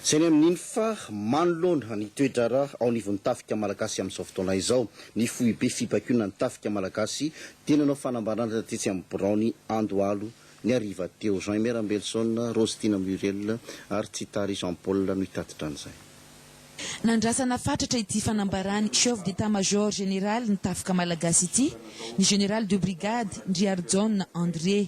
Zay amin'iny fa manoloana ny toedrara ao nivon'ny tafika malagasy amin'izao fotoana izao ny foibe fipakina ny tafika malagasy tena nao fanambarana tetsy amin'ny Braony Andohalo ny ariva teo Jean Merambelson, Rostina Muriel ary Tsitary Jean-Paul no hitatitra an'izay. Nandrasana fatratra ity fanambarany chef d'état-major général ny tafika malagasy ity ny général de brigade Ndriarjon André.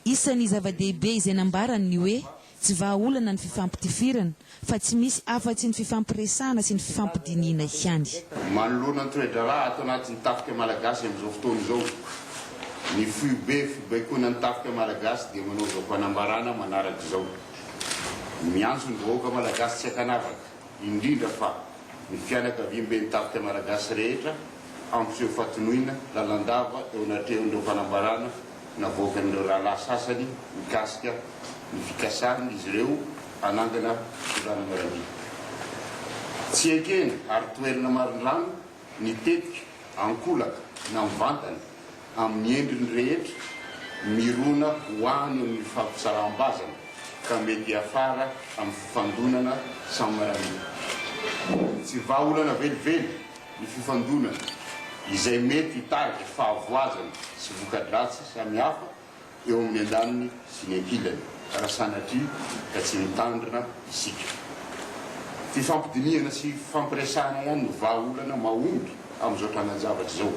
Isan'ny zava-dehibe izay nambarany ny hoe tsy vahaolana ny fifampitifirana fa tsy misy afa-tsy ny fifampiresahana sy ny fifampidinina ihany. Manoloana ny toedrara ato anatin'ny tafika malagasy amin'izao fotoana izao. Ny fibaikoana ny tafika malagasy dia manao zao fanambarana manaraka izao. Miantso ny vahoaka malagasy tsy akanavaka, indrindra fa ny fianakaviam-ben'ny tafika malagasy rehetra ampiseho fatinoina lalandava eo anatrehon'ireo fanambarana navoakan'ireo rahalahy sasany mikasika ny fikasana izy ireo anangana filana marani. Tsy ekena ary toerana marindrano ny tetika ankolaka na mivantana amin'ny endriny rehetra mirona hoany amin'ny fampisaram-bazana ka mety afara amin'ny fifandonana samy marani. Tsy vahaolana velively ny fifandonana izay mety hitarika fahavoazana sy voka-dratsy samihafa eo amin'ny andaniny sy ny ankilany raha sanatria ka tsy mitandrina isika. Fifampidiniana sy fampiresahana ihany no vahaolana mahomby amin'izao trananjavatra izao.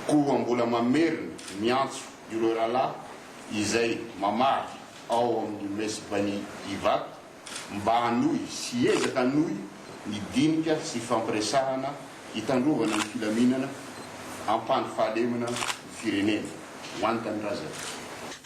Koa mbola mamerina miantso ireo rahalahy izay mamaky ao amin'ny mesibany ivato mba hanohy sy ezaka hanohy ny dinika sy fampiresahana hitandrovana ny filaminana ampany fahalemana ny firenena ho any tanindrazana.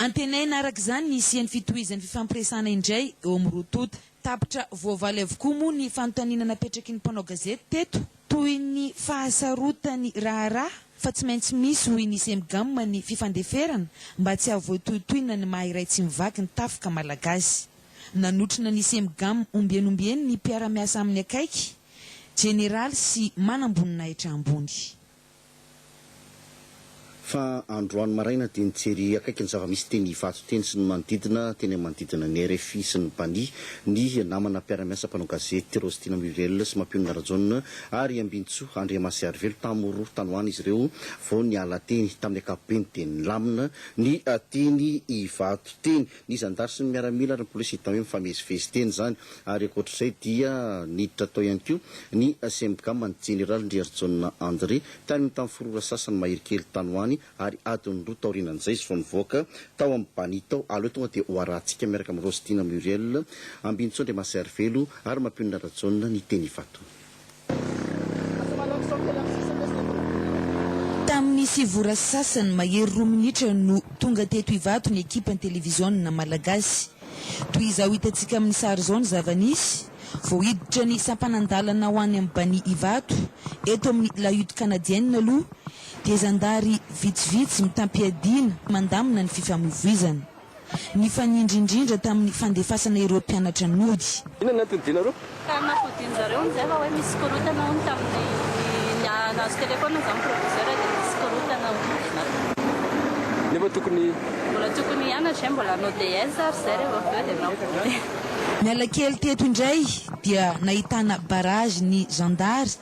Antenaina araka izany ny isian'ny fitohizan'ny fifampiresahana indray eo amin'ny rotota. Tapitra voavaly avokoa moa ny fanontaniana napetraky ny mpanao gazety teto toy ny fahasarotany raharaha fa tsy maintsy misy hoy ny semgamma ny fifandeferana mba tsy havoatohitohina ny maha iray tsy mivaky ny tafika malagasy. Nanotrina ny semgamma ombianombieny ny mpiara-miasa amin'ny akaiky generaly sy manamboninaitra ambony. Fa androany maraina dia nitsery akaiky ny zava-misy teny Ivato teny sy ny manodidina teny manodidina ny RFI sy ny Bany ny namana mpiara-miasa mpanao gazety Rostina Muriel sy Mampionina Rajonina ary Ambintso Andriamasy Arivelo tamoro tanoany izy ireo vao niala teny tamin'ny ankapobeny teny lamina ny teny Ivato teny ny zandary sy ny miaramila ary ny polisy hita hoe mifamezivezy teny zany ary ankoatr'izay dia niditra tao ihany koa ny semgamma ny général Ndriarjon André tany tamin'ny forora sasany mahirikely tanoany ary adiny roa taorinan'izay sy vao nivoaka tao amin'ny Bany tao aloha tonga dia ho arahantsika miaraka amin'ny Rostina Muriel Ambintso Andriamasy Arivelo ary Mampionina Rajonina ny teny Ivato. Tamin'ny sivora sasany mahery 2 minitra no tonga teto Ivato ny ekipa ny televiziona malagasy. Toy izao hitantsika amin'ny sary zao ny zava-nisy vao hiditra ny sampanandalana ho any amin'ny Bany Ivato eto amin'ny lahutte canadienne aloha dia zandary vitsivitsy mitampiadina mandamina ny fifamoivoizana. Ny fanindrindrindra tamin'ny fandefasana ireo mpianatra nody. Inona natodina reo? Nampodin-jareo zay fa hoe misy korotana ho tamin'ny nahazo telefona za proviseur dia misy korotana ho. Nefa tokony mbola tokony hianatra mbola hanao DS ary zay rehefa aveo dia nampody. Miala kely teto indray dia nahitana barrage ny zandary.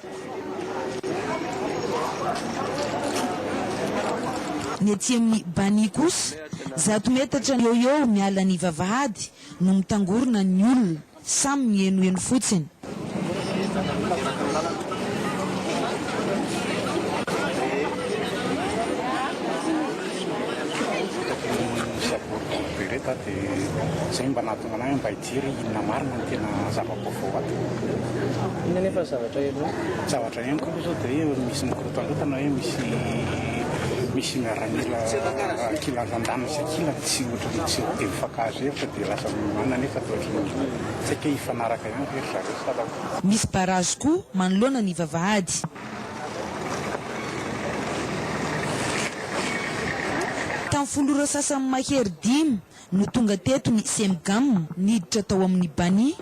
Ny aty amin'ny Bany kosa 100 metatra eo eo miala ny vavahady no mitangorona ny olona samy mienoeno fotsiny. Zay mba nahatonga anahy mba hijery inona marina ny tena zava-baovao ato. inona nefa zavatra eno? Zavatra ihany koa zao dia misy mikorotandrotana hoe misy miaramila kilan-tandana sy akila tsy ohatran'ny tsy dia mifakazo efatra dia lasa mana nefa tohatran'ny tsy ake hifanaraka ihany rehetra zareo salako. Misy barrage koa manoloana ny vavahady. Tamin'ny folora sasany mahery 5 no tonga teto ny semgamma niditra tao amin'ny Bany.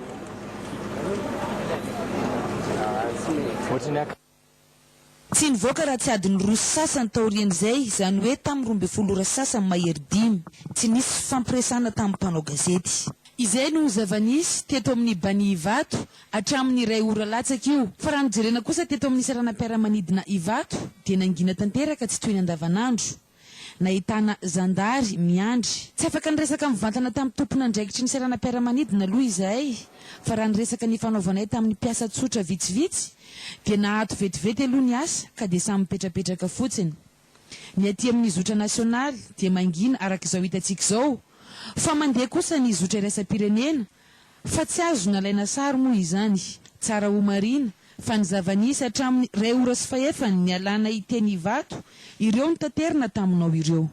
Tsy nivoaka raha tsy adiny 2 sasany taorian'izay izany hoe tamin'ny 12 folora sasany mahery 5 tsy nisy fampiresahana tamin'ny mpanao gazety. izay no zava-nisy teto amin'ny bani Ivato hatramin'ny iray ora latsaka io. Fa raha nijerena kosa teto amin'ny saranam-piaramanidina Ivato dia nangina tanteraka tsy toy ny andavanandro. Nahitana zandary miandry. Tsy afaka niresaka mivantana tamin'ny tompon'andraikitry ny saranam-piaramanidina aloha izahay, fa raha niresaka ny fanaovanay tamin'ny mpiasa tsotra vitsivitsy dia nahato vetivety aloha ny asa ka dia samy mipetrapetraka fotsiny. Ny aty amin'ny zotra nasionaly dia mangina araka izao hitantsika izao, fa mandeha kosa ny zotra iraisam-pirenena, fa tsy azo nalaina sary moa izany. Tsara ho marina fa ny zava-nisy hatramin'ny 2 ora sy 6 ny alana iteny Ivato, ireo ny tanterina taminao ireo.